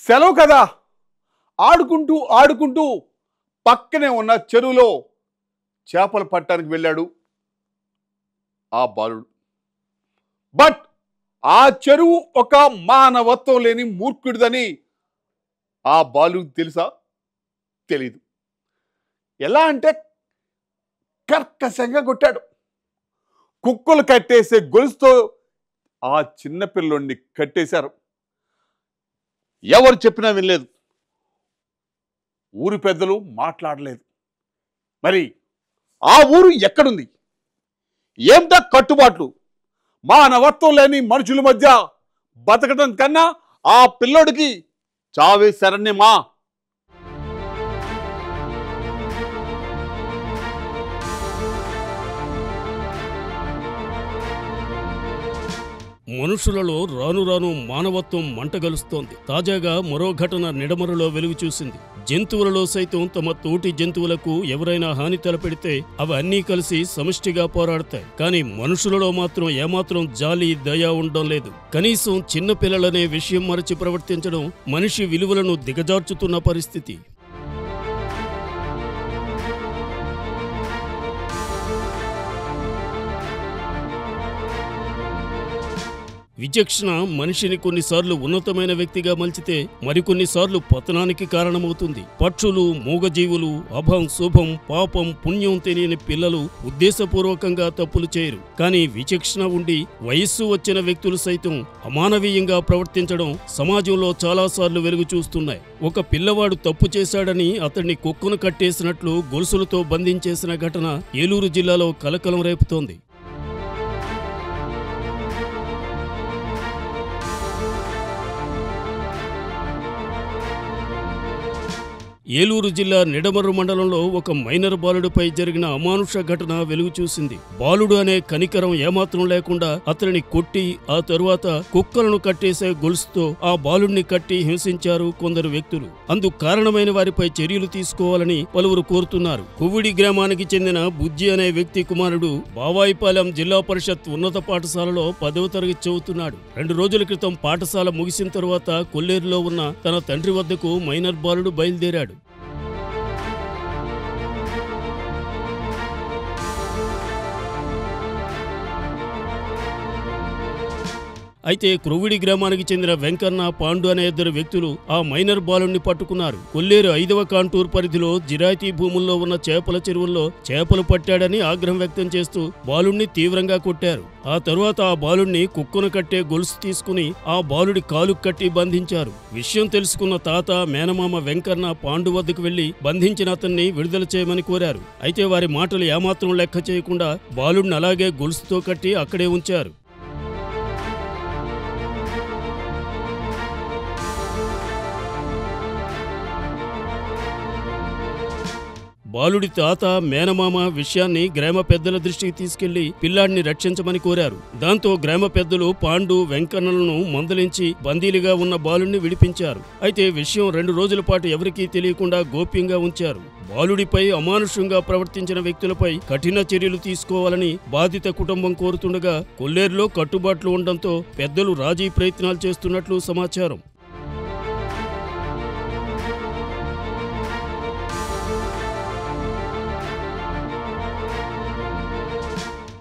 సెలవు కదా ఆడుకుంటూ ఆడుకుంటూ పక్కనే ఉన్న చెరువులో చేపలు పట్టడానికి వెళ్ళాడు ఆ బాలుడు. బట్ ఆ చెరువు ఒక మానవత్వం లేని మూర్ఖుడిదని ఆ బాలుడు తెలుసా? తెలీదు. ఎలా అంటే కర్కశంగా కొట్టాడు. కుక్కలు కట్టేసే గొలుసుతో ఆ చిన్న పిల్లోడిని కట్టేశారు. ఎవరు చెప్పినా వినలేదు. ఊరి పెద్దలు మాట్లాడలేదు. మరి ఆ ఊరు ఎక్కడుంది? ఏమిటా కట్టుబాట్లు? మానవత్వం లేని మనుషుల మధ్య బతకడం కన్నా ఆ పిల్లోడికి చావే శరణ్యమా? మనుషులలో రాను రాను మానవత్వం మంటగలుస్తోంది. తాజాగా మరో ఘటన నిడమరులో వెలుగు చూసింది. జంతువులలో సైతం తమ తోటి జంతువులకు ఎవరైనా హాని తలపెడితే అవి అన్నీ కలిసి సమిష్టిగా పోరాడతాయి. కానీ మనుషులలో మాత్రం ఏమాత్రం జాలి దయ ఉండడం లేదు. కనీసం చిన్నపిల్లలనే విషయం మరచి ప్రవర్తించడం మనిషి విలువలను దిగజార్చుతున్న పరిస్థితి. విచక్షణ మనిషిని కొన్నిసార్లు ఉన్నతమైన వ్యక్తిగా మలిచితే మరికొన్నిసార్లు పతనానికి కారణమవుతుంది. పక్షులు, మూగజీవులు, అభం, శుభం, పాపం, పుణ్యం తెలియని పిల్లలు ఉద్దేశపూర్వకంగా తప్పులు చేయరు. కానీ విచక్షణ ఉండి వయస్సు వచ్చిన వ్యక్తులు సైతం అమానవీయంగా ప్రవర్తించడం సమాజంలో చాలాసార్లు వెలుగు చూస్తున్నాయి. ఒక పిల్లవాడు తప్పు చేశాడని అతన్ని కుక్కను కట్టేసినట్లు గొలుసులతో బంధించేసిన ఘటన ఏలూరు జిల్లాలో కలకలం రేపుతోంది. ఏలూరు జిల్లా నిడమర్రు మండలంలో ఒక మైనర్ బాలుడిపై జరిగిన అమానుష ఘటన వెలుగు చూసింది. బాలుడు అనే కనికరం ఏమాత్రం లేకుండా అతనిని కొట్టి ఆ తరువాత కుక్కలను కట్టేసే గొలుసుతో ఆ బాలుడిని కట్టి హింసించారు కొందరు వ్యక్తులు. అందుకు కారణమైన వారిపై చర్యలు తీసుకోవాలని పలువురు కోరుతున్నారు. కువ్విడి గ్రామానికి చెందిన బుజ్జి అనే వ్యక్తి కుమారుడు బావాయిపాలెం జిల్లా పరిషత్ ఉన్నత పాఠశాలలో 10వ తరగతి చదువుతున్నాడు. 2 రోజుల క్రితం పాఠశాల ముగిసిన తరువాత కొల్లేరులో ఉన్న తన తండ్రి వద్దకు మైనర్ బాలుడు బయలుదేరాడు. అయితే క్రొవ్విడి గ్రామానికి చెందిన వెంకన్న, పాండు అనే 2 వ్యక్తులు ఆ మైనర్ బాలుడిని పట్టుకున్నారు. కొల్లేరు 5వ కాంటూర్ పరిధిలో జిరాయితీ భూముల్లో ఉన్న చేపల చెరువుల్లో చేపలు పట్టాడని ఆగ్రహం వ్యక్తం చేస్తూ బాలుడిని తీవ్రంగా కొట్టారు. ఆ తరువాత ఆ బాలుడిని కుక్కను కట్టే గొలుసు తీసుకుని ఆ బాలుడి కాలు కట్టి బంధించారు. విషయం తెలుసుకున్న తాత, మేనమామ వెంకన్న పాండు వద్దకు వెళ్లి బంధించిన అతన్ని విడుదల చేయమని కోరారు. అయితే వారి మాటలు ఏమాత్రం లెక్క చేయకుండా బాలుడిని అలాగే గొలుసుతో కట్టి అక్కడే ఉంచారు. బాలుడి తాత, మేనమామ విషయాన్ని గ్రామ పెద్దల దృష్టికి తీసుకెళ్లి పిల్లాడిని రక్షించమని కోరారు. దాంతో గ్రామ పెద్దలు పాండు, వెంకన్నలను మందలించి బందీలుగా ఉన్న బాలుడిని విడిపించారు. అయితే విషయం 2 రోజుల పాటు ఎవరికీ తెలియకుండా గోప్యంగా ఉంచారు. బాలుడిపై అమానుషంగా ప్రవర్తించిన వ్యక్తులపై కఠిన చర్యలు తీసుకోవాలని బాధిత కుటుంబం కోరుతుండగా కొల్లేరులో కట్టుబాట్లు ఉండడంతో పెద్దలు రాజీ ప్రయత్నాలు చేస్తున్నట్లు సమాచారం.